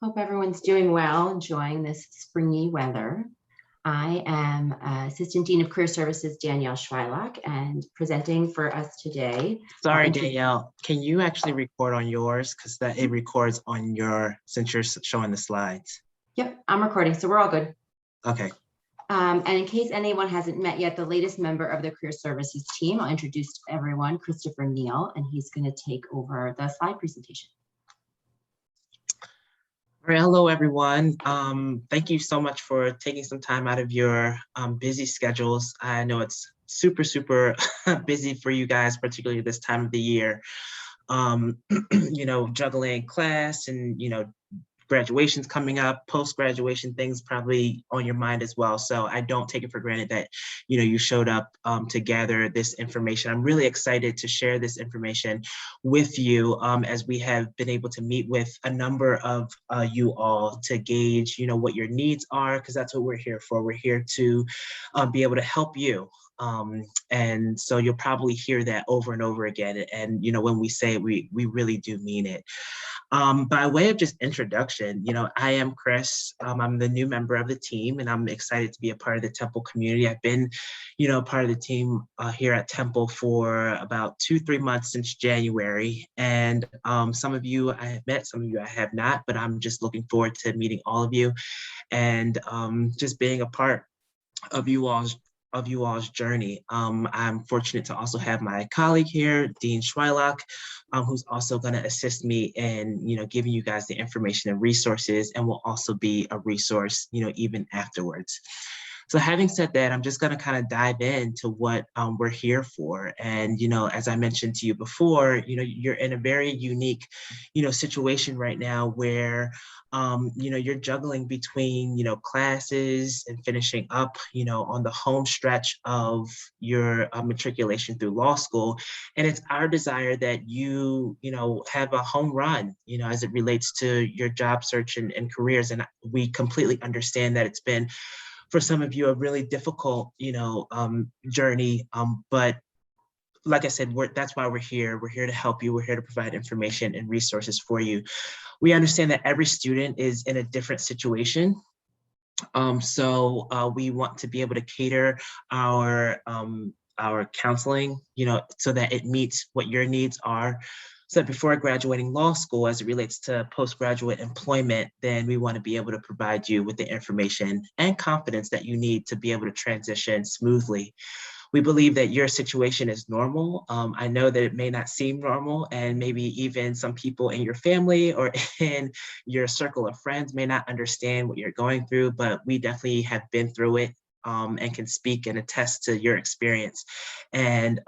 Hope everyone's doing well, enjoying this springy weather. I am Assistant Dean of Career Services, Danielle Schweilock, and presenting for us today. Sorry, Danielle, can you actually record on yours? Because that it records on your, since you're showing the slides. Yep, I'm recording, so we're all good. Okay. And in case anyone hasn't met yet, the latest member of the Career Services team, I'll introduce everyone, Christopher Neal, and he's going to take over the slide presentation. All right, hello, everyone. Thank you so much for taking some time out of your busy schedules. I know it's super busy for you guys, particularly this time of the year. Juggling class and, graduation's coming up, post-graduation things probably on your mind as well. So I don't take it for granted that, you showed up to gather this information. I'm really excited to share this information with you as we have been able to meet with a number of you all to gauge, what your needs are, because that's what we're here for. We're here to be able to help you. And so you'll probably hear that over and over again. And, when we say it, we really do mean it. By way of just introduction, I am Chris. I'm the new member of the team, and I'm excited to be a part of the Temple community. I've been, part of the team here at Temple for about 2-3 months since January. And some of you I have met, some of you I have not, but I'm just looking forward to meeting all of you and just being a part of you all's journey. I'm fortunate to also have my colleague here, Dean Schweilock, who's also going to assist me in, giving you guys the information and resources, and will also be a resource, even afterwards. So having said that, I'm just going to kind of dive into what we're here for. And, as I mentioned to you before, you're in a very unique, situation right now where, you're juggling between, classes and finishing up, on the home stretch of your matriculation through law school. And it's our desire that you, have a home run, as it relates to your job search and careers. And we completely understand that it's been, for some of you, a really difficult, journey. But like I said, that's why we're here. We're here to help you. We're here to provide information and resources for you. We understand that every student is in a different situation. So we want to be able to cater our counseling, so that it meets what your needs are. So that before graduating law school, as it relates to postgraduate employment, then we want to be able to provide you with the information and confidence that you need to be able to transition smoothly. We believe that your situation is normal. I know that it may not seem normal, and maybe even some people in your family or in your circle of friends may not understand what you're going through, but we definitely have been through it. And can speak and attest to your experience and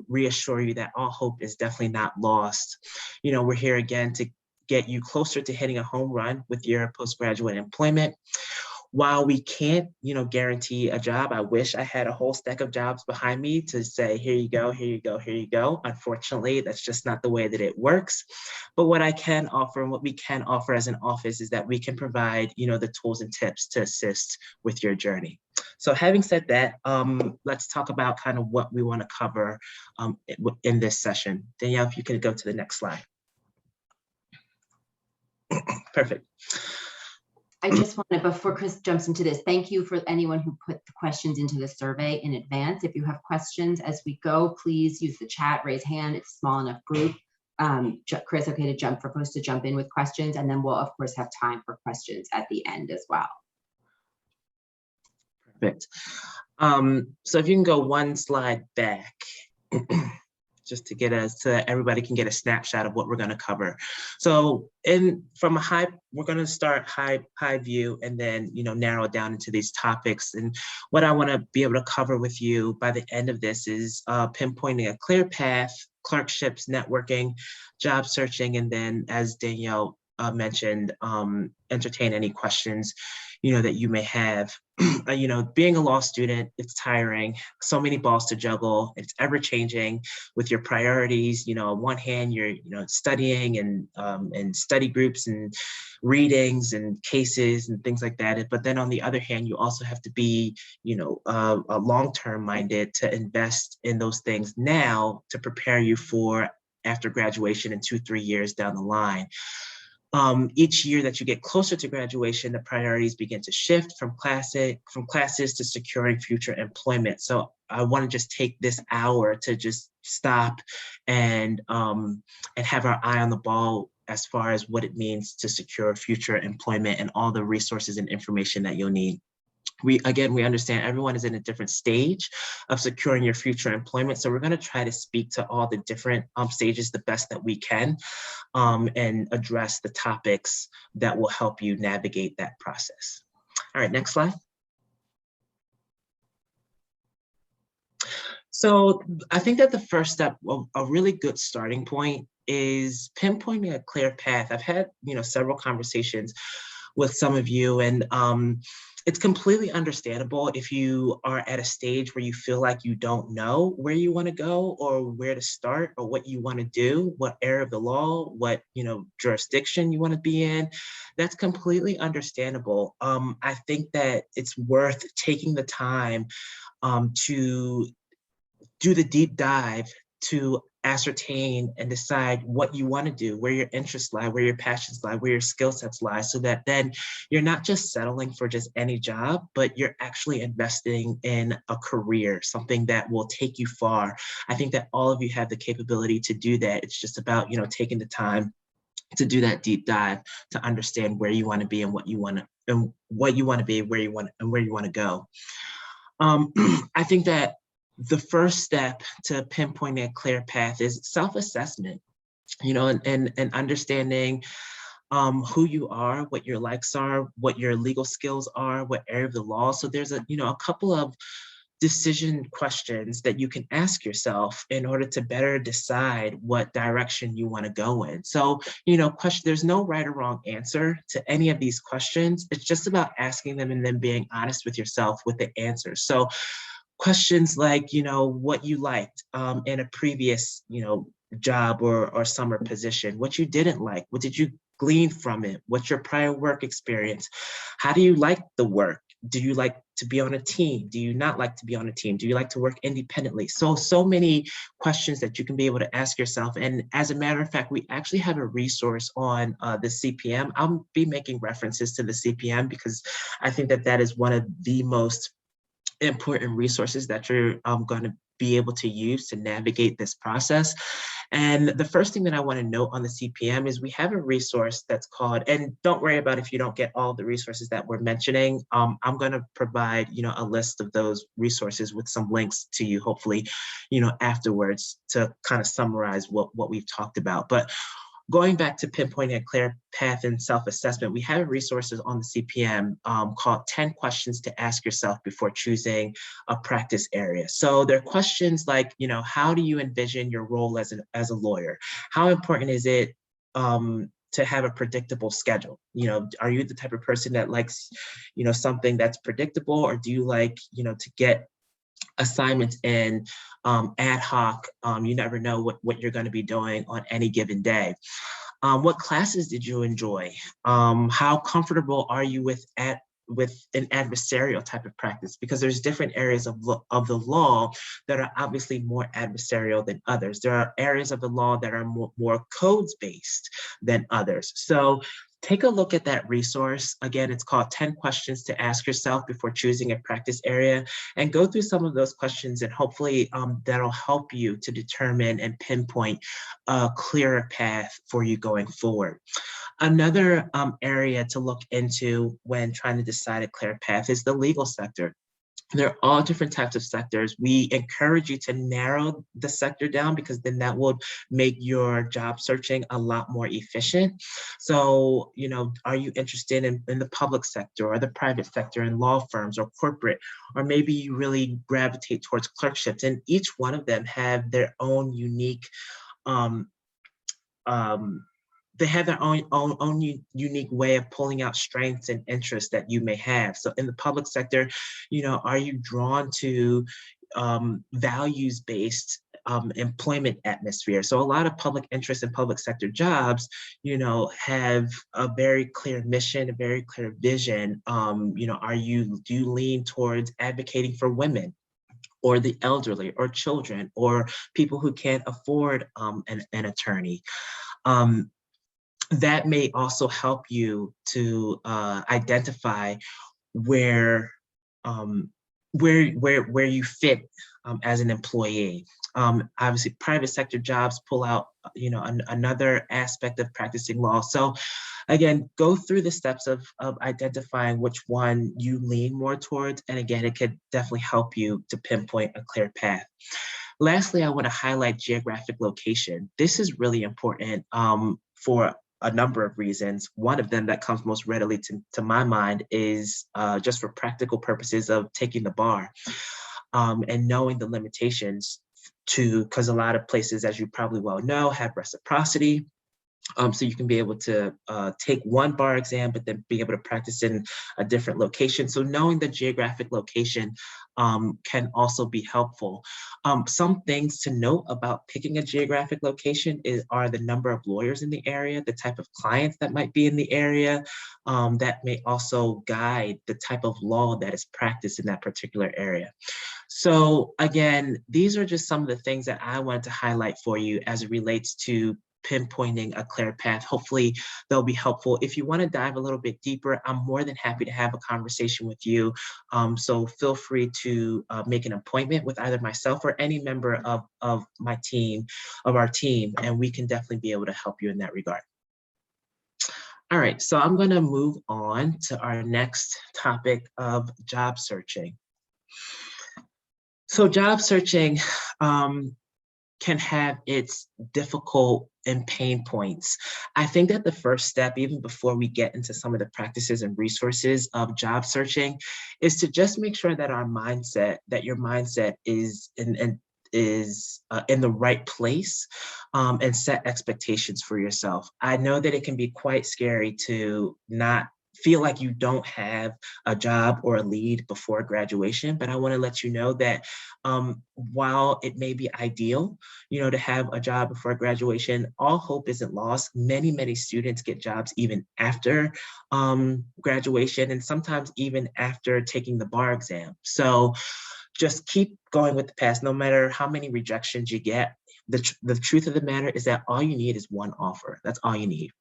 reassure you that all hope is definitely not lost. We're here again to get you closer to hitting a home run with your postgraduate employment. While we can't, guarantee a job, I wish I had a whole stack of jobs behind me to say, here you go, here you go, here you go. Unfortunately, that's just not the way that it works. But what I can offer and what we can offer as an office is that we can provide, the tools and tips to assist with your journey. So having said that, let's talk about kind of what we want to cover in this session. Danielle, if you could go to the next slide. Perfect. I just want to, before Chris jumps into this, thank you for anyone who put the questions into the survey in advance. If you have questions as we go, please use the chat, raise hand. It's a small enough group. Chris, okay for folks to jump in with questions, and then we'll of course have time for questions at the end as well. Perfect. So if you can go one slide back. Just to get us to everybody can get a snapshot of what we're going to cover. So from a high, we're going to start high view and then, narrow it down into these topics. And what I want to be able to cover with you by the end of this is pinpointing a clear path, clerkships, networking, job searching, and then as Danielle mentioned, entertain any questions, that you may have. Being a law student, it's tiring. So many balls to juggle. It's ever changing with your priorities. On one hand, you're, studying and study groups and readings and cases and things like that. But then on the other hand, you also have to be, long-term minded to invest in those things now to prepare you for after graduation in 2-3 years down the line. Each year that you get closer to graduation, the priorities begin to shift from classes to securing future employment. So I want to just take this hour to just stop and have our eye on the ball as far as what it means to secure future employment and all the resources and information that you'll need. We understand everyone is in a different stage of securing your future employment. So we're going to try to speak to all the different stages the best that we can, and address the topics that will help you navigate that process. All right, next slide. So I think that the first step, a really good starting point, is pinpointing a clear path. I've had, several conversations with some of you, and it's completely understandable if you are at a stage where you feel like you don't know where you want to go or where to start or what you want to do, what area of the law, what jurisdiction you want to be in. That's completely understandable. I think that it's worth taking the time to do the deep dive to ascertain and decide what you want to do, where your interests lie, where your passions lie, where your skill sets lie, so that then you're not just settling for just any job, but you're actually investing in a career, something that will take you far. I think that all of you have the capability to do that. It's just about, taking the time to do that deep dive to understand where you want to be and what you want to, and what you want to be, where you want to go. I think that the first step to pinpointing a clear path is self-assessment, and understanding who you are, what your likes are, what your legal skills are, what area of the law. So there's a couple of decision questions that you can ask yourself in order to better decide what direction you want to go in. So, there's no right or wrong answer to any of these questions. It's just about asking them and then being honest with yourself with the answers. So questions like, what you liked in a previous, job or summer position, what you didn't like, what did you glean from it, what's your prior work experience, how do you like the work, do you like to be on a team, do you not like to be on a team, do you like to work independently? So many questions that you can be able to ask yourself. And as a matter of fact, we actually have a resource on the CPM. I'll be making references to the CPM because I think that is one of the most important resources that you're going to be able to use to navigate this process. And the first thing that I want to note on the CPM is we have a resource that's called, and don't worry about if you don't get all the resources that we're mentioning. I'm going to provide, a list of those resources with some links to you, hopefully, afterwards, to kind of summarize what we've talked about. But going back to pinpointing a clear path and self-assessment, we have resources on the CPM called 10 questions to ask yourself before choosing a practice area. So there are questions like, how do you envision your role as a lawyer? How important is it to have a predictable schedule? Are you the type of person that likes, something that's predictable, or do you like, to get assignments in ad hoc? You never know what you're going to be doing on any given day. What classes did you enjoy? How comfortable are you with an adversarial type of practice? Because there's different areas of the law that are obviously more adversarial than others. There are areas of the law that are more codes-based than others. So take a look at that resource. Again, it's called 10 Questions to Ask Yourself Before Choosing a Practice Area, and go through some of those questions, and hopefully that'll help you to determine and pinpoint a clearer path for you going forward. Another area to look into when trying to decide a clear path is the legal sector. There are all different types of sectors. We encourage you to narrow the sector down, because then that will make your job searching a lot more efficient. So, are you interested in the public sector or the private sector, in law firms or corporate, or maybe you really gravitate towards clerkships? And each one of them have their own unique they have their own unique way of pulling out strengths and interests that you may have. So in the public sector, are you drawn to values-based employment atmosphere? So a lot of public interest and public sector jobs, have a very clear mission, a very clear vision. Do you lean towards advocating for women, or the elderly, or children, or people who can't afford an attorney? that may also help you to identify where um, where you fit as an employee. Obviously, private sector jobs pull out, another aspect of practicing law. So again, go through the steps of identifying which one you lean more towards. And again, it could definitely help you to pinpoint a clear path. Lastly, I want to highlight geographic location. This is really important for a number of reasons. One of them that comes most readily to my mind is just for practical purposes of taking the bar and knowing the limitations because a lot of places, as you probably well know, have reciprocity. So you can be able to take one bar exam, but then be able to practice in a different location. So knowing the geographic location can also be helpful. Some things to note about picking a geographic location are the number of lawyers in the area, the type of clients that might be in the area, that may also guide the type of law that is practiced in that particular area. So again, these are just some of the things that I wanted to highlight for you as it relates to pinpointing a clear path. Hopefully they'll be helpful. If you want to dive a little bit deeper, I'm more than happy to have a conversation with you. So feel free to make an appointment with either myself or any member of my team, of our team, and we can definitely be able to help you in that regard. All right, so I'm going to move on to our next topic of job searching. So job searching can have its difficult and pain points. I think that the first step, even before we get into some of the practices and resources of job searching, is to just make sure that your mindset is in the right place, and set expectations for yourself. I know that it can be quite scary to not feel like you don't have a job or a lead before graduation, but I want to let you know that while it may be ideal, to have a job before graduation, all hope isn't lost. Many, many students get jobs even after graduation, and sometimes even after taking the bar exam. So just keep going with the path, no matter how many rejections you get. The truth of the matter is that all you need is one offer. That's all you need.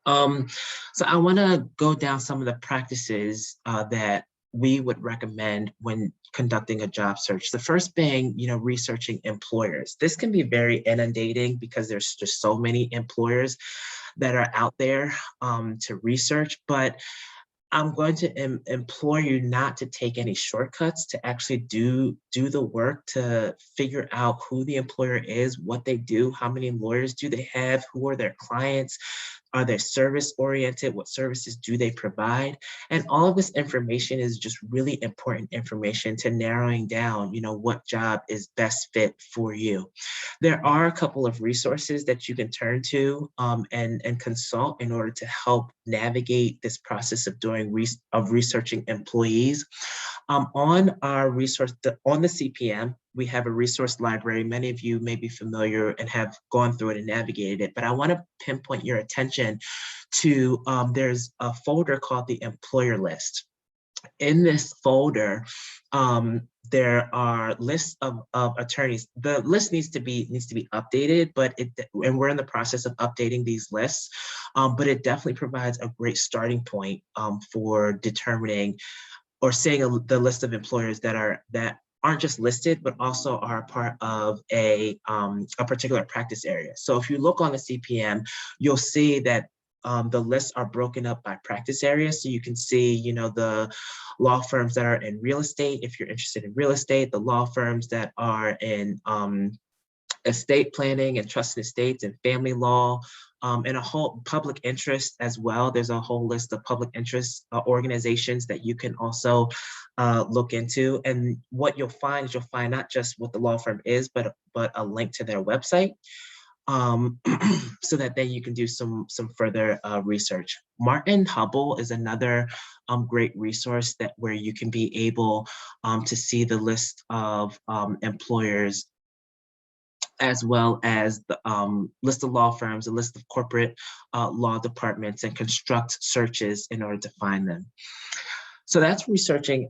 So I want to go down some of the practices that we would recommend when conducting a job search. The first being, researching employers. This can be very inundating because there's just so many employers that are out there to research, but I'm going to implore you not to take any shortcuts, to actually do the work to figure out who the employer is, what they do, how many lawyers do they have, who are their clients, are they service oriented, what services do they provide? And all of this information is just really important information to narrowing down, what job is best fit for you. There are a couple of resources that you can turn to and consult in order to help navigate this process of researching employees. On our resource, on the CPM, we have a resource library. Many of you may be familiar and have gone through it and navigated it, but I want to pinpoint your attention to, there's a folder called the employer list. In this folder, there are lists of attorneys. The list needs to be updated, and we're in the process of updating these lists. But it definitely provides a great starting point for determining or saying the list of employers that aren't just listed, but also are part of a particular practice area. So if you look on the CPM, you'll see that the lists are broken up by practice areas. So you can see, the law firms that are in real estate, if you're interested in real estate, the law firms that are in estate planning and trust and estates and family law, and a whole public interest as well. There's a whole list of public interest organizations that you can also look into. And what you'll find is not just what the law firm is, but a link to their website. So that then you can do some further research. Martin Hubble is another great resource where you can be able to see the list of employers, as well as the list of law firms, a list of corporate law departments, and construct searches in order to find them. So that's researching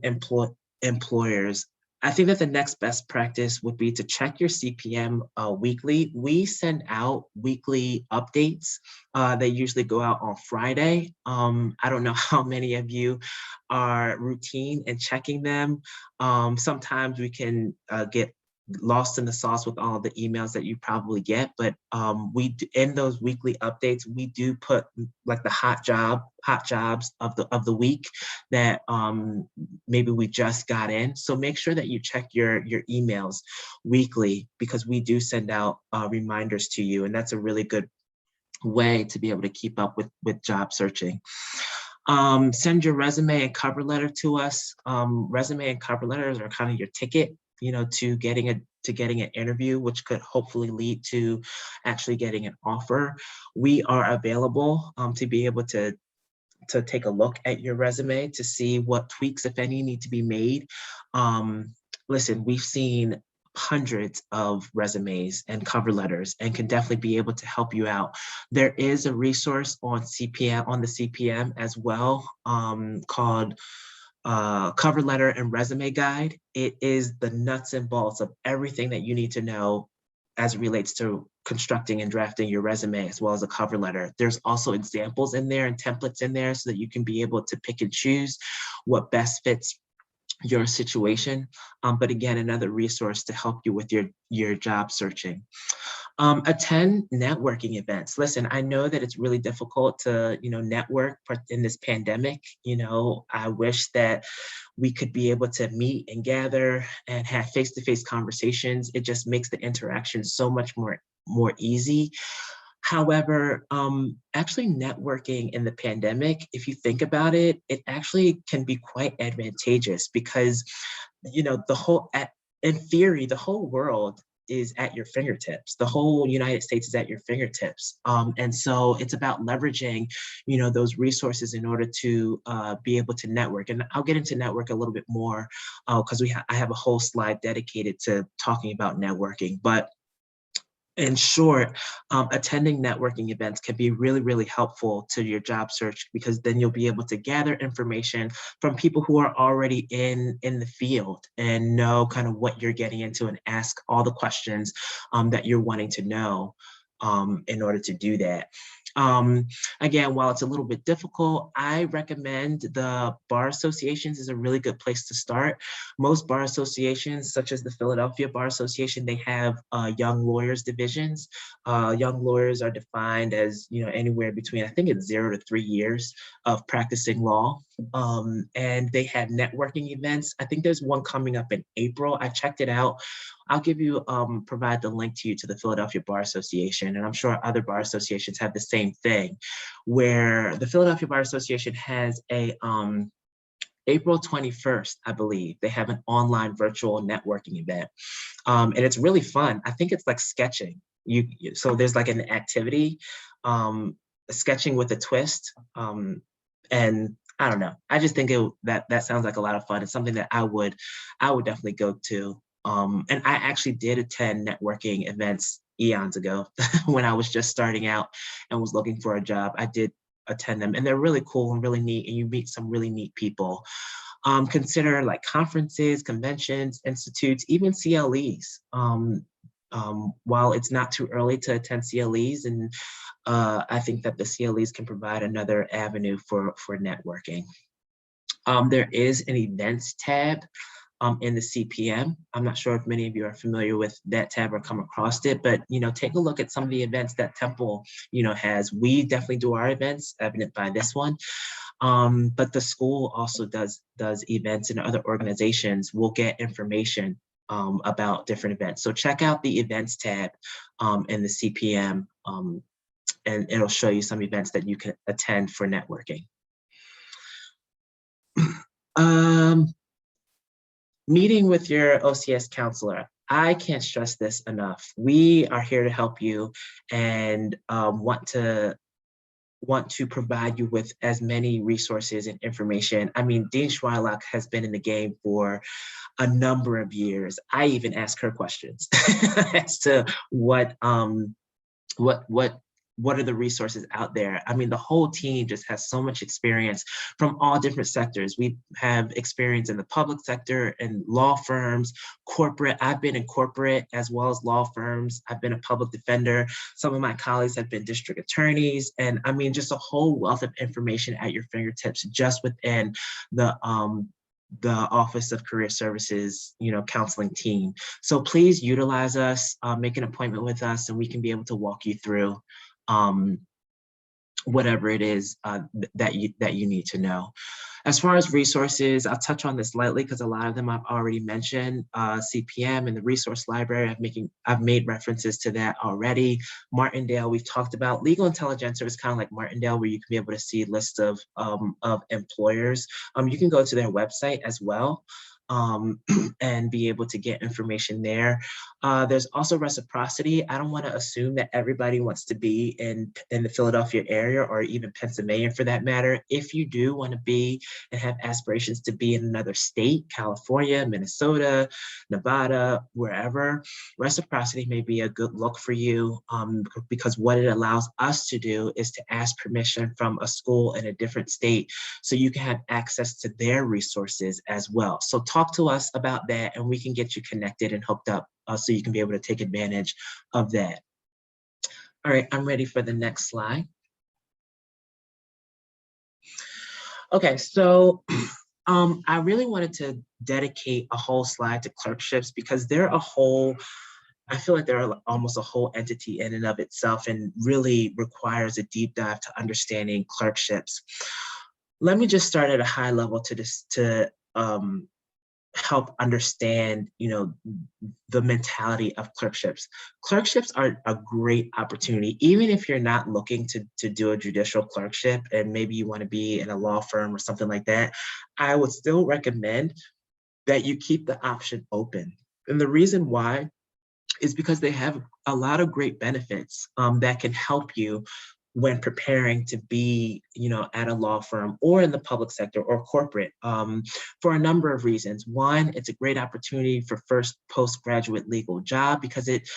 employers. I think that the next best practice would be to check your CPM weekly. We send out weekly updates. They usually go out on Friday. I don't know how many of you are routine in checking them. Sometimes we can get lost in the sauce with all the emails that you probably get, but in those weekly updates, we do put like the hot jobs of the week that maybe we just got in. So make sure that you check your emails weekly, because we do send out reminders to you, and that's a really good way to be able to keep up with job searching. Send your resume and cover letter to us. Resume and cover letters are kind of your ticket, to getting an interview, which could hopefully lead to actually getting an offer. We are available to be able to take a look at your resume to see what tweaks, if any, need to be made. Listen, we've seen hundreds of resumes and cover letters, and can definitely be able to help you out. There is a resource on the CPM as well, called Cover Letter and Resume Guide. It is the nuts and bolts of everything that you need to know as it relates to constructing and drafting your resume, as well as a cover letter. There's also examples in there and templates in there so that you can be able to pick and choose what best fits your situation. But again, another resource to help you with your job searching. Attend networking events. Listen, I know that it's really difficult to, network in this pandemic. I wish that we could be able to meet and gather and have face-to-face conversations. It just makes the interaction so much more easy. However, actually networking in the pandemic, if you think about it, it actually can be quite advantageous, because, in theory, the whole world is at your fingertips. The whole United States is at your fingertips. And so it's about leveraging, those resources in order to be able to network. And I'll get into network a little bit more because I have a whole slide dedicated to talking about networking. But in short, attending networking events can be really, really helpful to your job search, because then you'll be able to gather information from people who are already in the field and know kind of what you're getting into, and ask all the questions that you're wanting to know in order to do that. Again, while it's a little bit difficult, I recommend the bar associations is a really good place to start. Most bar associations, such as the Philadelphia Bar Association, they have young lawyers divisions. Young lawyers are defined as, anywhere between, I think it's 0 to 3 years of practicing law. And they have networking events. I think there's one coming up in April. I checked it out. I'll provide the link to you to the Philadelphia Bar Association, and I'm sure other bar associations have the same thing, where the Philadelphia Bar Association has a April 21st, I believe, they have an online virtual networking event. And it's really fun. I think it's like sketching. So there's like an activity, sketching with a twist. And I don't know. I just think that sounds like a lot of fun. It's something that I would definitely go to. And I actually did attend networking events eons ago when I was just starting out and was looking for a job. I did attend them, and they're really cool and really neat, and you meet some really neat people. Consider like conferences, conventions, institutes, even CLEs. While it's not too early to attend CLEs, and I think that the CLEs can provide another avenue for networking. There is an events tab in the CPM. I'm not sure if many of you are familiar with that tab or come across it, but take a look at some of the events that Temple has. We definitely do our events, evident by this one. But the school also does events, and other organizations will get information about different events. So check out the events tab in the CPM, and it'll show you some events that you can attend for networking. Meeting with your OCS counselor. I can't stress this enough. We are here to help you, and want to provide you with as many resources and information. I mean, Dean Schweilock has been in the game for a number of years. I even ask her questions as to what what are the resources out there? I mean, the whole team just has so much experience from all different sectors. We have experience in the public sector and law firms, corporate. I've been in corporate as well as law firms. I've been a public defender. Some of my colleagues have been district attorneys. And I mean, just a whole wealth of information at your fingertips just within the Office of Career Services, counseling team. So please utilize us, make an appointment with us, and we can be able to walk you through whatever it is that you need to know. As far as resources, I'll touch on this lightly because a lot of them I've already mentioned. CPM and the resource library, I've made references to that already. Martindale, we've talked about. Legal Intelligencer is kind of like Martindale, where you can be able to see lists of employers. You can go to their website as well. And be able to get information there. There's also Reciprocity. I don't want to assume that everybody wants to be in the Philadelphia area or even Pennsylvania for that matter. If you do want to be and have aspirations to be in another state, California, Minnesota, Nevada, wherever, Reciprocity may be a good look for you because what it allows us to do is to ask permission from a school in a different state so you can have access to their resources as well. So talk to us about that and we can get you connected and hooked up so you can be able to take advantage of that. All right, I'm ready for the next slide. Okay, so I really wanted to dedicate a whole slide to clerkships because I feel like they're almost a whole entity in and of itself and really requires a deep dive to understanding clerkships. Let me just start at a high level to help understand, the mentality of clerkships. Clerkships are a great opportunity, even if you're not looking to do a judicial clerkship and maybe you want to be in a law firm or something like that. I would still recommend that you keep the option open. And the reason why is because they have a lot of great benefits that can help you when preparing to be, at a law firm or in the public sector or corporate for a number of reasons. One, it's a great opportunity for first postgraduate legal job because it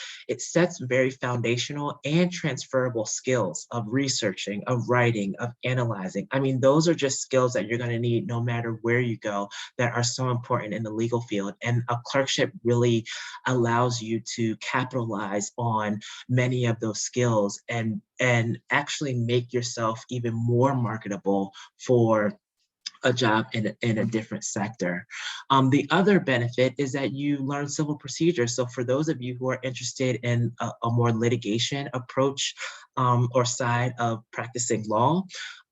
sets very foundational and transferable skills of researching, of writing, of analyzing. I mean, those are just skills that you're going to need no matter where you go that are so important in the legal field. And a clerkship really allows you to capitalize on many of those skills and actually make yourself even more marketable for a job in a different sector. The other benefit is that you learn civil procedure. So for those of you who are interested in a more litigation approach or side of practicing law,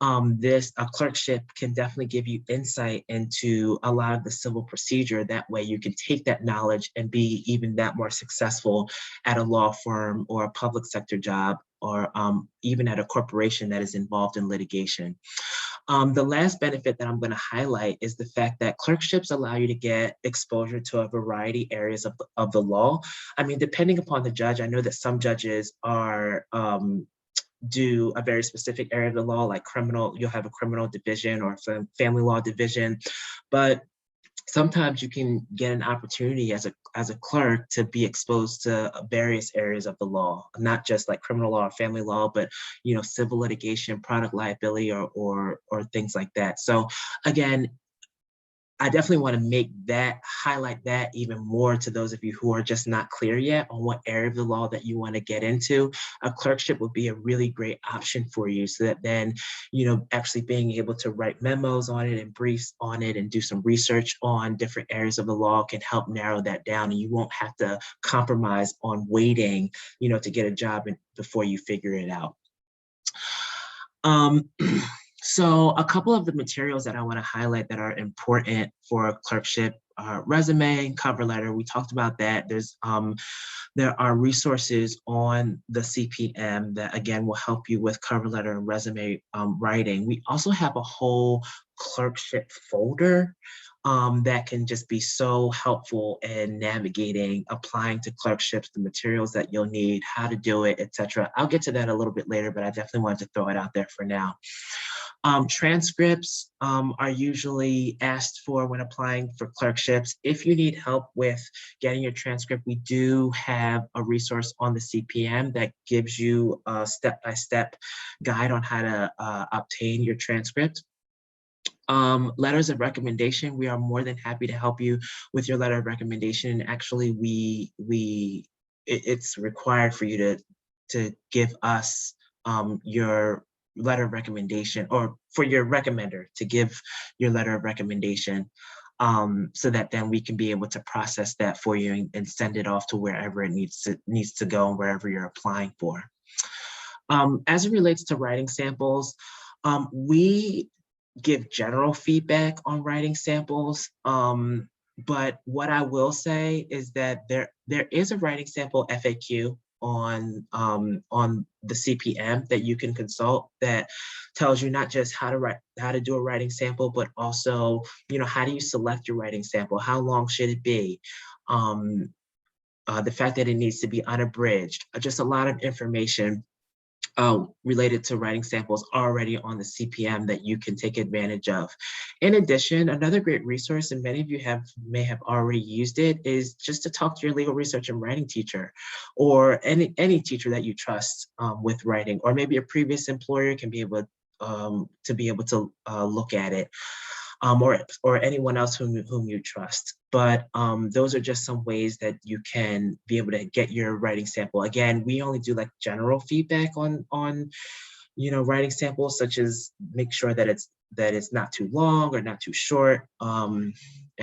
a clerkship can definitely give you insight into a lot of the civil procedure. That way you can take that knowledge and be even that more successful at a law firm or a public sector job or even at a corporation that is involved in litigation. The last benefit that I'm going to highlight is the fact that clerkships allow you to get exposure to a variety of areas of the law. I mean, depending upon the judge, I know that some judges do a very specific area of the law, like criminal, you'll have a criminal division or a family law division, but sometimes you can get an opportunity as a clerk to be exposed to various areas of the law, not just like criminal law or family law, but civil litigation, product liability, or things like that. So again, I definitely want to highlight that even more to those of you who are just not clear yet on what area of the law that you want to get into. A clerkship would be a really great option for you so that then, actually being able to write memos on it and briefs on it and do some research on different areas of the law can help narrow that down, and you won't have to compromise on waiting, to get a job before you figure it out. So a couple of the materials that I want to highlight that are important for a clerkship are resume, cover letter. We talked about that. There are resources on the CPM that, again, will help you with cover letter and resume writing. We also have a whole clerkship folder that can just be so helpful in navigating, applying to clerkships, the materials that you'll need, how to do it, etc. I'll get to that a little bit later, but I definitely wanted to throw it out there for now. Transcripts are usually asked for when applying for clerkships. If you need help with getting your transcript, we do have a resource on the CPM that gives you a step-by-step guide on how to obtain your transcript. Letters of recommendation, we are more than happy to help you with your letter of recommendation. Actually, it's required for you to give us your letter of recommendation, or for your recommender to give your letter of recommendation, so that then we can be able to process that for you and send it off to wherever it needs to go and wherever you're applying for. As it relates to writing samples, we give general feedback on writing samples, but what I will say is that there is a writing sample FAQ on the CPM that you can consult, that tells you not just how to do a writing sample, but also, you know, how do you select your writing sample? How long should it be? The fact that it needs to be unabridged, just a lot of information related to writing samples already on the CPM that you can take advantage of. In addition, another great resource, and many of you may have already used it, is just to talk to your legal research and writing teacher, or any teacher that you trust with writing, or maybe a previous employer can be able to look at it. Or anyone else whom you trust. But those are just some ways that you can be able to get your writing sample. Again, we only do like general feedback on writing samples, such as make sure that it's not too long or not too short, and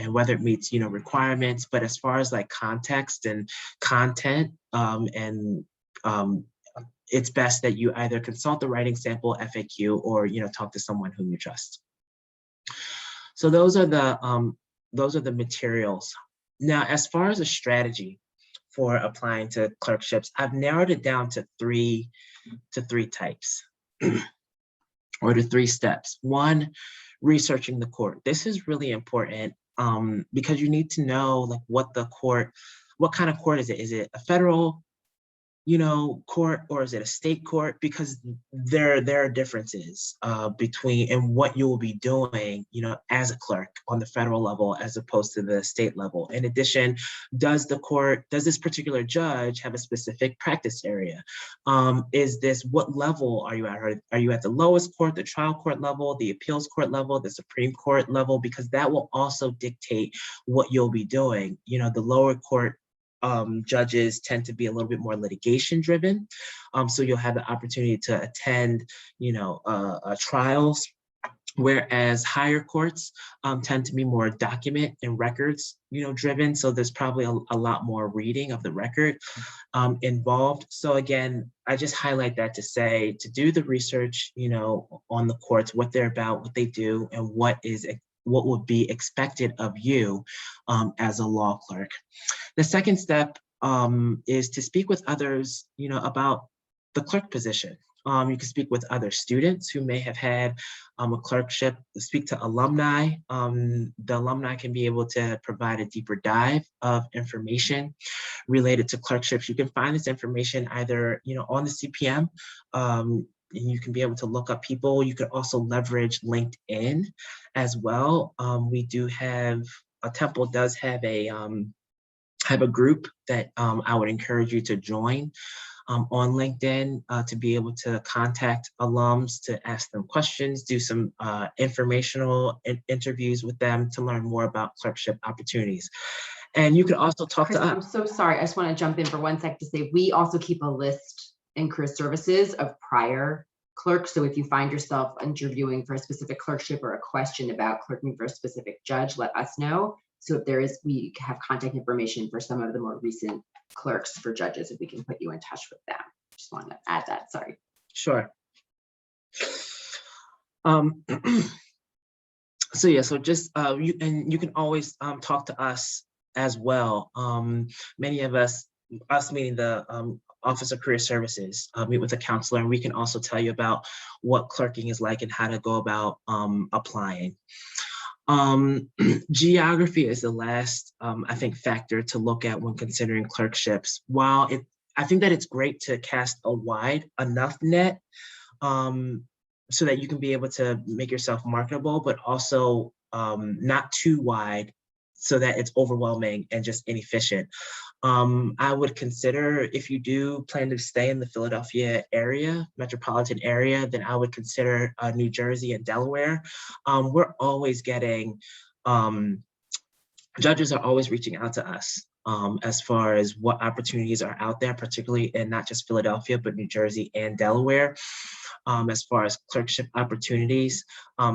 whether it meets requirements. But as far as like context and content, it's best that you either consult the writing sample FAQ or talk to someone whom you trust. So those are the materials. Now, as far as a strategy for applying to clerkships, I've narrowed it down to three types, or to 3 steps. One, researching the court. This is really important because you need to know like what kind of court is it? Is it a federal court, or is it a state court? Because there are differences between and what you will be doing, as a clerk on the federal level as opposed to the state level. In addition, does this particular judge have a specific practice area? What level are you at? Are you at the lowest court, the trial court level, the appeals court level, the Supreme Court level? Because that will also dictate what you'll be doing. The lower court judges tend to be a little bit more litigation driven. So you'll have the opportunity to attend, trials, whereas higher courts tend to be more document and records, driven. So there's probably a lot more reading of the record involved. So again, I just highlight that to say, to do the research, on the courts, what they're about, what they do, and what would be expected of you as a law clerk. The second step is to speak with others, about the clerk position. You can speak with other students who may have had a clerkship, speak to alumni. The alumni can be able to provide a deeper dive of information related to clerkships. You can find this information either, on the CPM, and you can be able to look up people. You could also leverage LinkedIn as well. Temple does have a group that I would encourage you to join on LinkedIn to be able to contact alums, to ask them questions, do some informational interviews with them to learn more about clerkship opportunities. And you can also talk Chris, to us. I'm so sorry. I just want to jump in for 1 sec to say we also keep a list in Career Services of prior clerks. So if you find yourself interviewing for a specific clerkship or a question about clerking for a specific judge, let us know. So if we have contact information for some of the more recent clerks for judges, if we can put you in touch with them. Just wanted to add that, sorry. Sure. So just, you can always talk to us as well. Many of us meaning the Office of Career Services, meet with a counselor, and we can also tell you about what clerking is like and how to go about applying. Geography is the last, I think, factor to look at when considering clerkships. While I think that it's great to cast a wide enough net, so that you can be able to make yourself marketable, but also not too wide so that it's overwhelming and just inefficient. I would consider, if you do plan to stay in the Philadelphia area, metropolitan area, then I would consider New Jersey and Delaware. We're always getting, judges are always reaching out to us as far as what opportunities are out there, particularly in not just Philadelphia, but New Jersey and Delaware, as far as clerkship opportunities.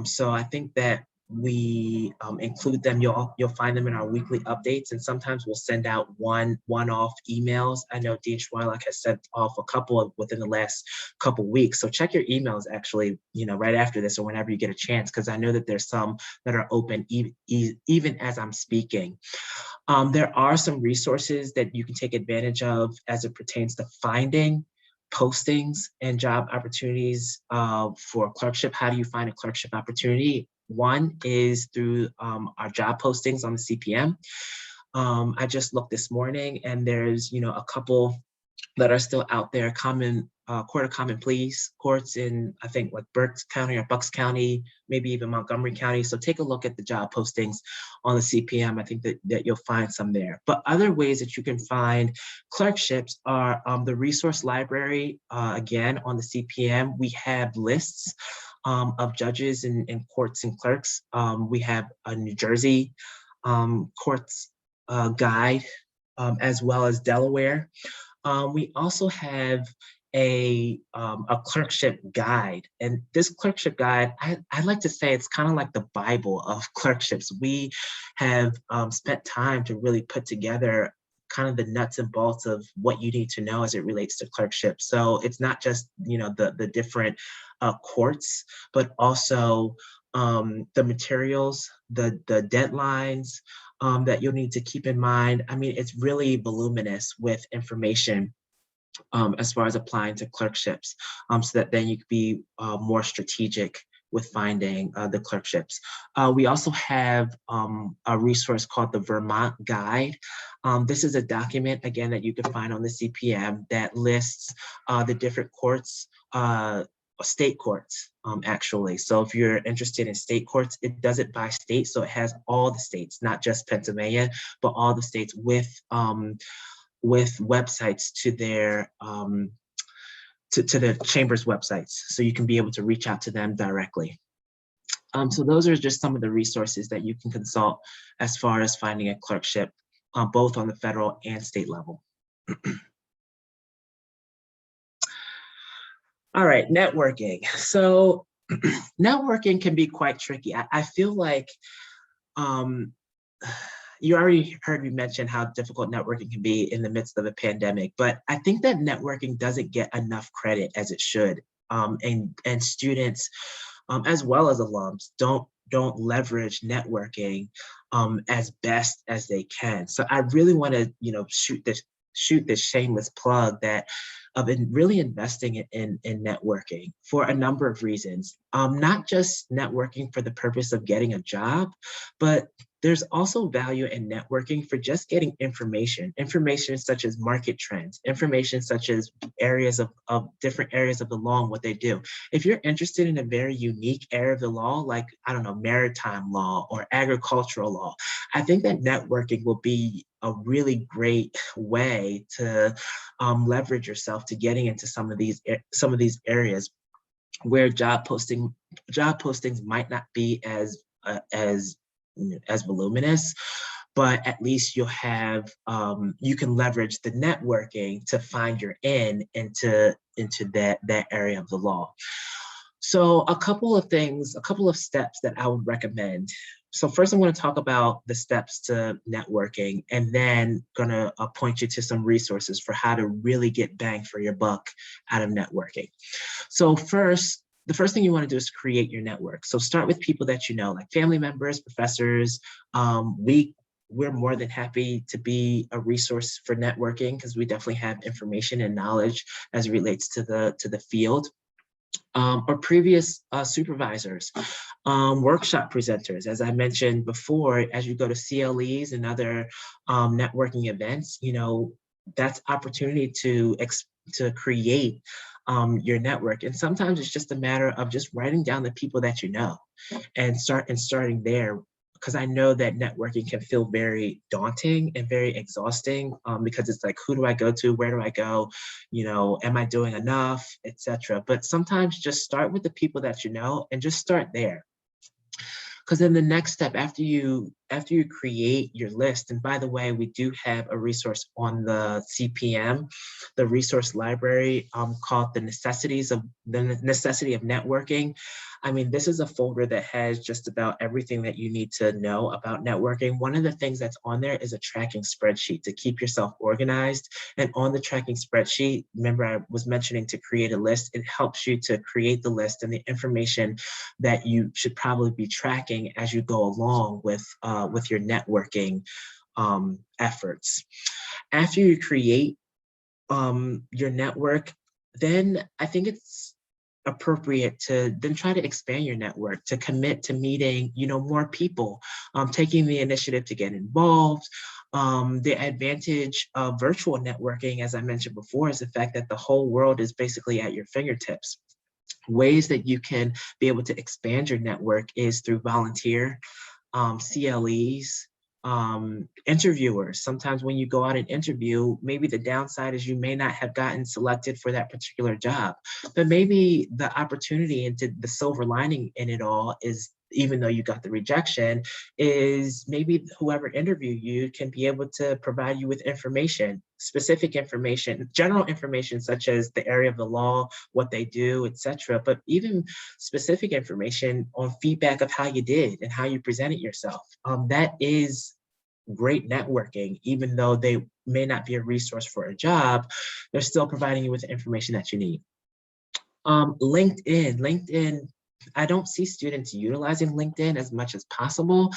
So I think that we include them. You'll find them in our weekly updates, and sometimes we'll send out one-off emails. I know Dean Schweilach has sent off a couple within the last couple weeks. So check your emails actually, right after this or whenever you get a chance, because I know that there's some that are open even as I'm speaking. There are some resources that you can take advantage of as it pertains to finding postings and job opportunities for clerkship. How do you find a clerkship opportunity? One is through our job postings on the CPM. I just looked this morning, and there's a couple that are still out there. Court of Common Pleas courts in, I think, like Berks County or Bucks County, maybe even Montgomery County. So take a look at the job postings on the CPM. I think that you'll find some there. But other ways that you can find clerkships are the resource library. Again, on the CPM, we have lists of judges and courts and clerks. We have a New Jersey courts guide, as well as Delaware. We also have a clerkship guide, and this clerkship guide, I like to say it's kind of like the Bible of clerkships. We have spent time to really put together kind of the nuts and bolts of what you need to know as it relates to clerkship. So it's not just the different courts, but also the materials, the deadlines that you'll need to keep in mind. I mean, it's really voluminous with information as far as applying to clerkships, so that then you could be more strategic with finding the clerkships. We also have a resource called the Vermont Guide. This is a document, again, that you can find on the CPM that lists the different courts, state courts, actually. So if you're interested in state courts, it does it by state. So it has all the states, not just Pennsylvania, but all the states with websites to their to the chamber's websites, so you can be able to reach out to them directly. So those are just some of the resources that you can consult as far as finding a clerkship, both on the federal and state level. All right, networking. So networking can be quite tricky. I feel like you already heard me mention how difficult networking can be in the midst of a pandemic, but I think that networking doesn't get enough credit as it should. And students, as well as alums, don't leverage networking as best as they can. So I really want to, shoot this shameless plug that of really investing in networking for a number of reasons. Not just networking for the purpose of getting a job, but there's also value in networking for just getting information such as market trends, information such as areas of different areas of the law and what they do. If you're interested in a very unique area of the law, like, I don't know, maritime law or agricultural law, I think that networking will be a really great way to leverage yourself to getting into some of these areas where job postings might not be as voluminous, but at least you'll have you can leverage the networking to find your in into that area of the law. So a couple of steps that I would recommend. So first, I'm going to talk about the steps to networking, and then going to point you to some resources for how to really get bang for your buck out of networking. So the first thing you want to do is create your network. So start with people that you know, like family members, professors. We're more than happy to be a resource for networking because we definitely have information and knowledge as it relates to the field. Or previous supervisors, workshop presenters. As I mentioned before, as you go to CLEs and other networking events, that's opportunity to create your network. And sometimes it's just a matter of just writing down the people that you know and starting there, because I know that networking can feel very daunting and very exhausting, because it's like, who do I go to? Where do I go? You know, am I doing enough, etc. But sometimes just start with the people that you know and just start there. Because then the next step after you create your list, and by the way, we do have a resource on the CPM, the resource library, called the necessity of networking. I mean, this is a folder that has just about everything that you need to know about networking. One of the things that's on there is a tracking spreadsheet to keep yourself organized. And on the tracking spreadsheet, remember I was mentioning to create a list, it helps you to create the list and the information that you should probably be tracking as you go along with your networking efforts. After you create your network, then I think it's appropriate to then try to expand your network, to commit to meeting, you know, more people, taking the initiative to get involved. The advantage of virtual networking, as I mentioned before, is the fact that the whole world is basically at your fingertips. Ways that you can be able to expand your network is through volunteer, CLEs, interviewers. Sometimes when you go out and interview, maybe the downside is you may not have gotten selected for that particular job, but maybe the opportunity and the silver lining in it all is, even though you got the rejection, is maybe whoever interviewed you can be able to provide you with information, specific information, general information such as the area of the law, what they do, etc. But even specific information on feedback of how you did and how you presented yourself. That is great networking. Even though they may not be a resource for a job, they're still providing you with the information that you need. LinkedIn, I don't see students utilizing LinkedIn as much as possible.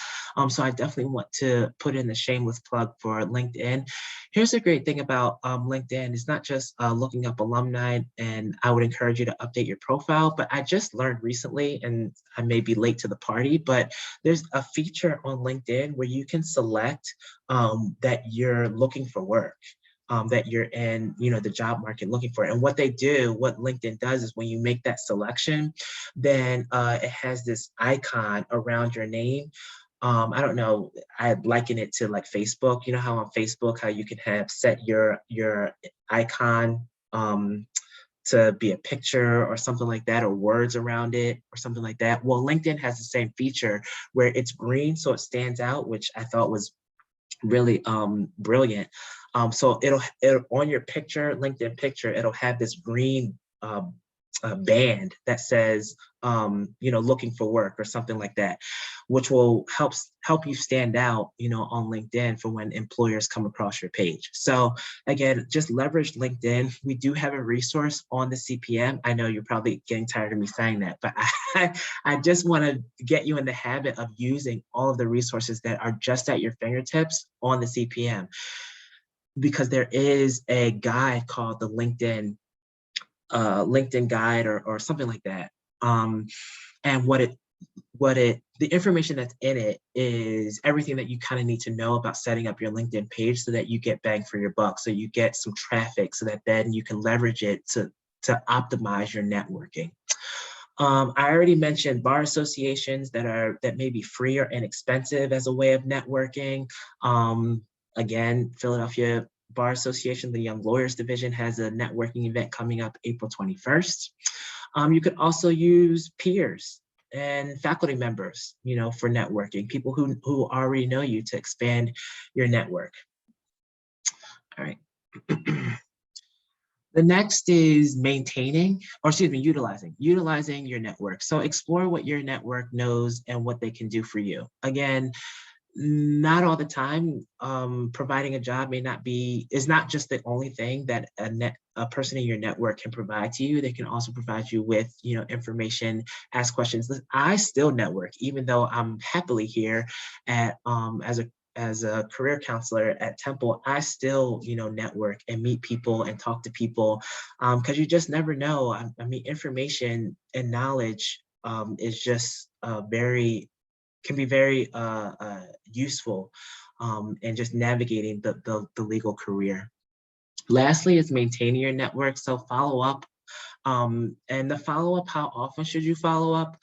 So I definitely want to put in the shameless plug for LinkedIn. Here's the great thing about LinkedIn. It's not just looking up alumni, and I would encourage you to update your profile, but I just learned recently, and I may be late to the party, but there's a feature on LinkedIn where you can select that you're looking for work. That you're in, you know, the job market looking for. And what LinkedIn does is when you make that selection, then it has this icon around your name. I don't know, I liken it to like Facebook. You know how on Facebook, how you can have set your icon to be a picture or something like that, or words around it or something like that. Well, LinkedIn has the same feature where it's green, so it stands out, which I thought was really brilliant. So it'll on your picture, LinkedIn picture, it'll have this green band that says, you know, looking for work or something like that, which will help you stand out, you know, on LinkedIn for when employers come across your page. So again, just leverage LinkedIn. We do have a resource on the CPM. I know you're probably getting tired of me saying that, but I just want to get you in the habit of using all of the resources that are just at your fingertips on the CPM, because there is a guide called the LinkedIn guide or something like that. And the information that's in it is everything that you kind of need to know about setting up your LinkedIn page so that you get bang for your buck, so you get some traffic, so that then you can leverage it to optimize your networking. I already mentioned bar associations that may be free or inexpensive as a way of networking. Again, Philadelphia Bar Association, the Young Lawyers Division, has a networking event coming up April 21st. You could also use peers and faculty members, you know, for networking, people who already know you, to expand your network. All right. The next is utilizing your network. So explore what your network knows and what they can do for you. Again, not all the time, providing a job is not just the only thing that a person in your network can provide to you. They can also provide you with, you know, information, ask questions. I still network, even though I'm happily here at as a career counselor at Temple. I still, you know, network and meet people and talk to people, because you just never know. I mean, information and knowledge is just can be very useful in just navigating the legal career. Lastly is maintaining your network. So follow up And the follow-up, how often should you follow up?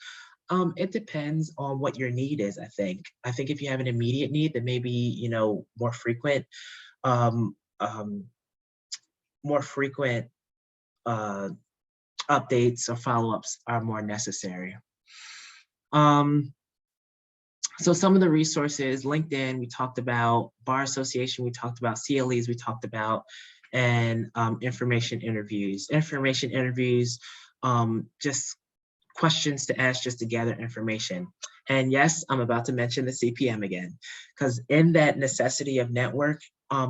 It depends on what your need is, I think. I think if you have an immediate need, then maybe, um, um, more frequent uh, updates or follow-ups are more necessary. So some of the resources, LinkedIn, we talked about, Bar Association, we talked about, CLEs, we talked about, and information interviews. Information interviews, just questions to ask just to gather information. And yes, I'm about to mention the CPM again, because in that necessity of network,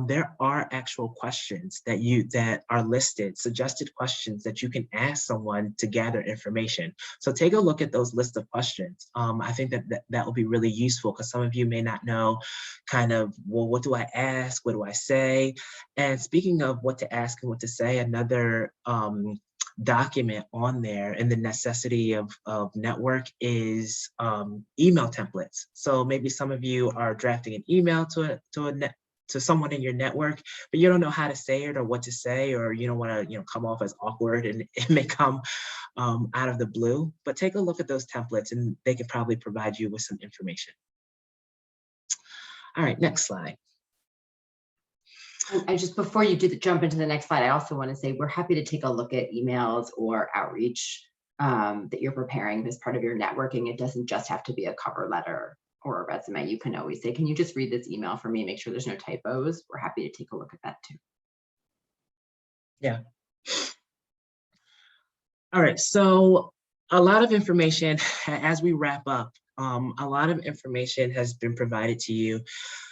there are actual questions that are listed, suggested questions that you can ask someone to gather information. So take a look at those list of questions. I think that will be really useful, because some of you may not know kind of, well, what do I ask? What do I say? And speaking of what to ask and what to say, another document on there and the necessity of network is email templates. So maybe some of you are drafting an email to someone in your network, but you don't know how to say it or what to say, or you don't want to come off as awkward, and it may come out of the blue. But take a look at those templates, and they can probably provide you with some information. All right, next slide. And just before you jump into the next slide, I also want to say we're happy to take a look at emails or outreach that you're preparing as part of your networking. It doesn't just have to be a cover letter or a resume. You can always say, can you just read this email for me? Make sure there's no typos. We're happy to take a look at that too. Yeah. All right, so a lot of information as we wrap up. A lot of information has been provided to you,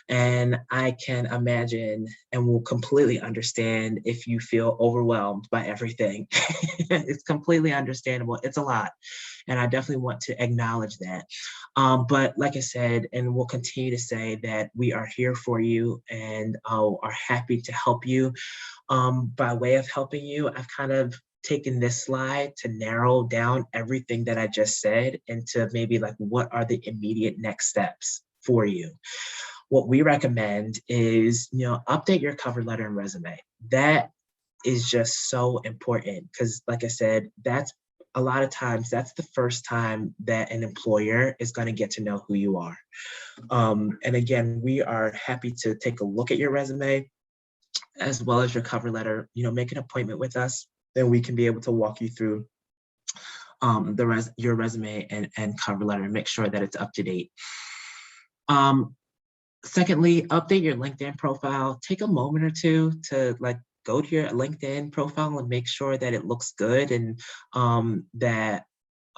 and I can imagine and will completely understand if you feel overwhelmed by everything. It's completely understandable. It's a lot, and I definitely want to acknowledge that. But like I said, and we'll continue to say, that we are here for you and are happy to help you. By way of helping you, I've kind of taken this slide to narrow down everything that I just said into maybe like, what are the immediate next steps for you? What we recommend is, update your cover letter and resume. That is just so important, because like I said, that's a lot of times, that's the first time that an employer is going to get to know who you are. And again, we are happy to take a look at your resume as well as your cover letter. Make an appointment with us, then we can be able to walk you through your resume and cover letter and make sure that it's up to date. Secondly, update your LinkedIn profile. Take a moment or two to go to your LinkedIn profile and make sure that it looks good, and that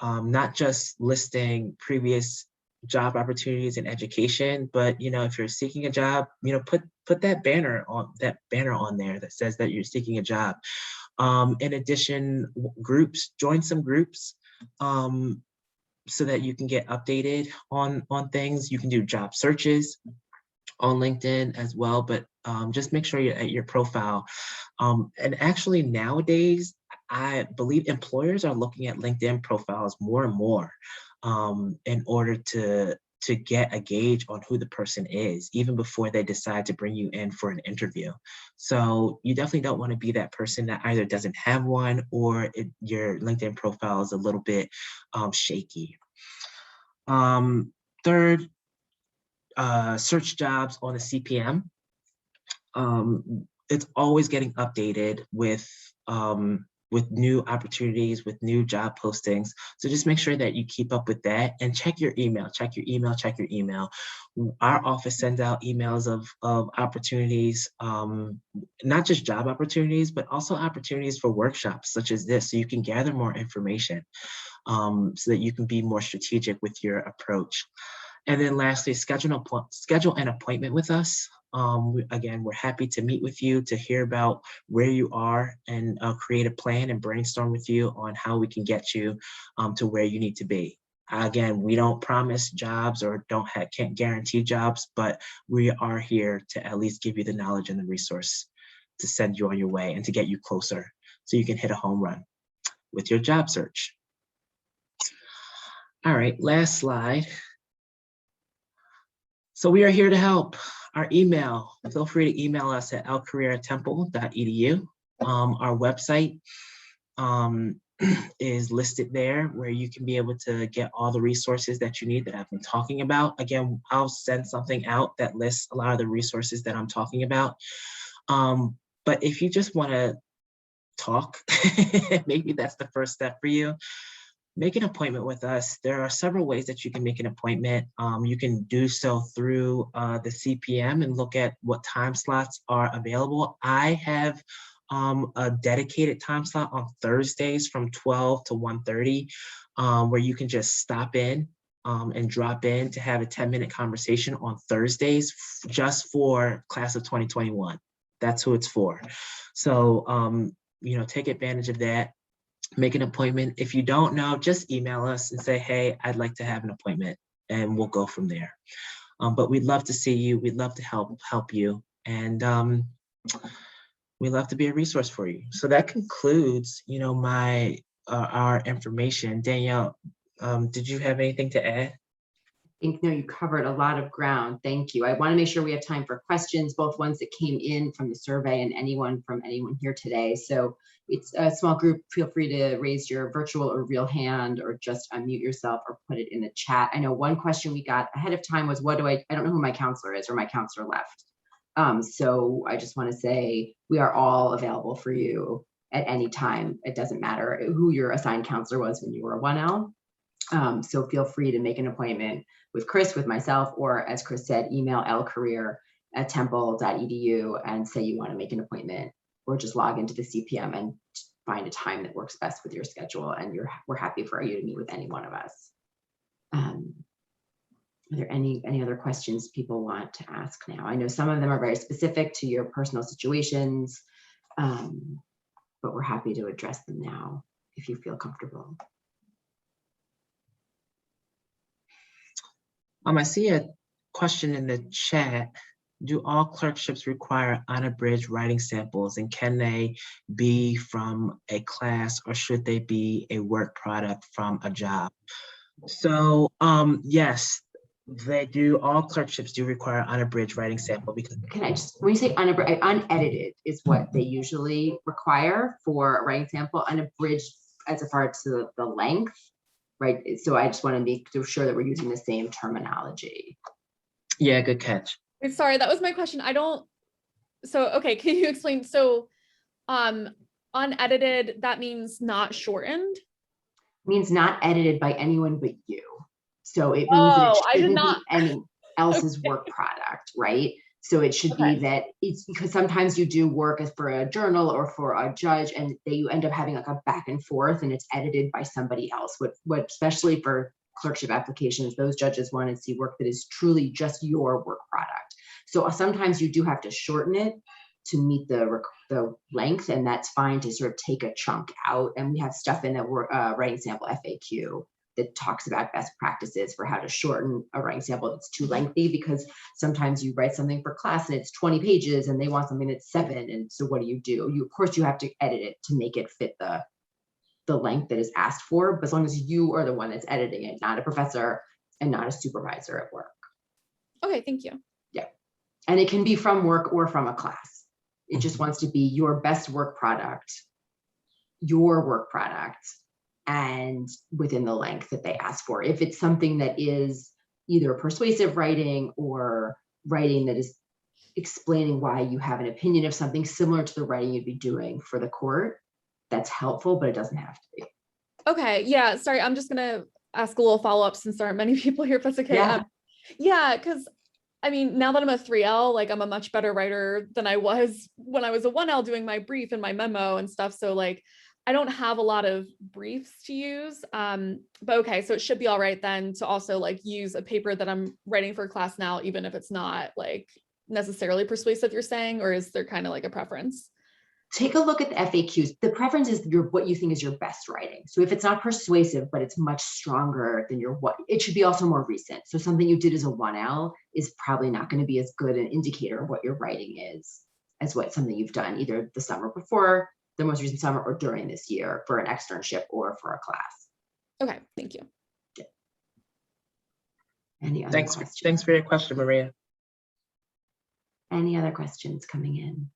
not just listing previous job opportunities and education, but if you're seeking a job, put that banner on there that says that you're seeking a job. In addition, join some groups so that you can get updated on things. You can do job searches on LinkedIn as well, but just make sure you're at your profile. And actually nowadays, I believe employers are looking at LinkedIn profiles more and more in order to get a gauge on who the person is, even before they decide to bring you in for an interview. So you definitely don't want to be that person that either doesn't have one, or your LinkedIn profile is a little bit shaky. Third, search jobs on the CPM. It's always getting updated with new opportunities, with new job postings. So just make sure that you keep up with that, and check your email. Our office sends out emails of opportunities, not just job opportunities, but also opportunities for workshops such as this, so you can gather more information, so that you can be more strategic with your approach. And then lastly, schedule an appointment with us. Again, we're happy to meet with you, to hear about where you are, and create a plan and brainstorm with you on how we can get you to where you need to be. Again, we don't promise jobs or can't guarantee jobs, but we are here to at least give you the knowledge and the resource to send you on your way and to get you closer so you can hit a home run with your job search. All right, last slide. So we are here to help. Our email, feel free to email us at lcareer@temple.edu. Our website, is listed there where you can be able to get all the resources that you need that I've been talking about. Again, I'll send something out that lists a lot of the resources that I'm talking about. But if you just want to talk, maybe that's the first step for you. Make an appointment with us. There are several ways that you can make an appointment. You can do so through the CPM and look at what time slots are available. I have a dedicated time slot on Thursdays from 12 to 1:30, where you can just stop in and drop in to have a 10-minute conversation on Thursdays just for class of 2021. That's who it's for. So, take advantage of that. Make an appointment. If you don't know, just email us and say, hey, I'd like to have an appointment, and we'll go from there. But we'd love to see you. We'd love to help you. And we'd love to be a resource for you. So that concludes, our information. Danielle, did you have anything to add? I think, no, you covered a lot of ground. Thank you. I want to make sure we have time for questions, both ones that came in from the survey and anyone here today. So it's a small group. Feel free to raise your virtual or real hand, or just unmute yourself or put it in the chat. I know one question we got ahead of time was, I don't know who my counselor is, or my counselor left. So I just want to say we are all available for you at any time. It doesn't matter who your assigned counselor was when you were a 1L. So feel free to make an appointment with Chris, with myself, or as Chris said, email lcareer@temple.edu and say you want to make an appointment, or just log into the CPM and find a time that works best with your schedule. And we're happy for you to meet with any one of us. Are there any other questions people want to ask now? I know some of them are very specific to your personal situations, but we're happy to address them now if you feel comfortable. I see a question in the chat. Do all clerkships require unabridged writing samples, and can they be from a class, or should they be a work product from a job? So yes, they do. All clerkships do require unabridged writing sample, because Can I just, when you say unedited is what they usually require for a writing sample, unabridged as far as to the length, right? So I just want to make sure that we're using the same terminology. Yeah, good catch. Sorry, that was my question. Okay, can you explain? So unedited, that means not shortened? Means not edited by anyone but you. So it means that it shouldn't be any else's work product, right? So it should be that it's because sometimes you do work as for a journal or for a judge, and you end up having like a back and forth, and it's edited by somebody else. What especially for clerkship applications, those judges want to see work that is truly just your work product. So sometimes you do have to shorten it to meet the length, and that's fine to sort of take a chunk out. And we have stuff in the writing sample FAQ that talks about best practices for how to shorten a writing sample that's too lengthy, because sometimes you write something for class and it's 20 pages and they want something that's 7. And so what do? Of course you have to edit it to make it fit the length that is asked for, but as long as you are the one that's editing it, not a professor and not a supervisor at work. Okay, thank you. Yeah. And it can be from work or from a class. It just wants to be your best work product, and within the length that they ask for. If it's something that is either persuasive writing or writing that is explaining why you have an opinion of something similar to the writing you'd be doing for the court, that's helpful, but it doesn't have to be. Okay, yeah, sorry, I'm just gonna ask a little follow-up since there aren't many people here, if that's okay. Yeah, because I mean, now that I'm a 3L, like I'm a much better writer than I was when I was a 1L doing my brief and my memo and stuff. So like, I don't have a lot of briefs to use, but okay, so it should be all right then to also like use a paper that I'm writing for class now, even if it's not like necessarily persuasive, you're saying, or is there kind of like a preference? Take a look at the FAQs. The preference is what you think is your best writing. So if it's not persuasive, but it's much stronger than it should be also more recent. So something you did as a 1L is probably not going to be as good an indicator of what your writing is as something you've done either the summer before, the most recent summer, or during this year for an externship or for a class. Okay, thank you. Yeah. Any other questions? Thanks for your question, Maria. Any other questions coming in?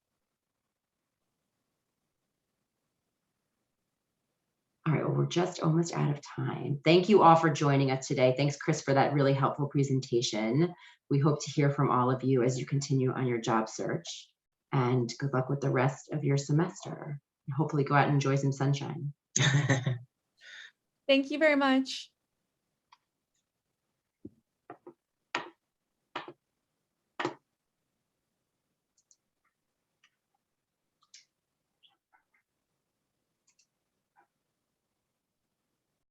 All right, we're just almost out of time. Thank you all for joining us today. Thanks, Chris, for that really helpful presentation. We hope to hear from all of you as you continue on your job search. And good luck with the rest of your semester. Hopefully go out and enjoy some sunshine. Thank you very much.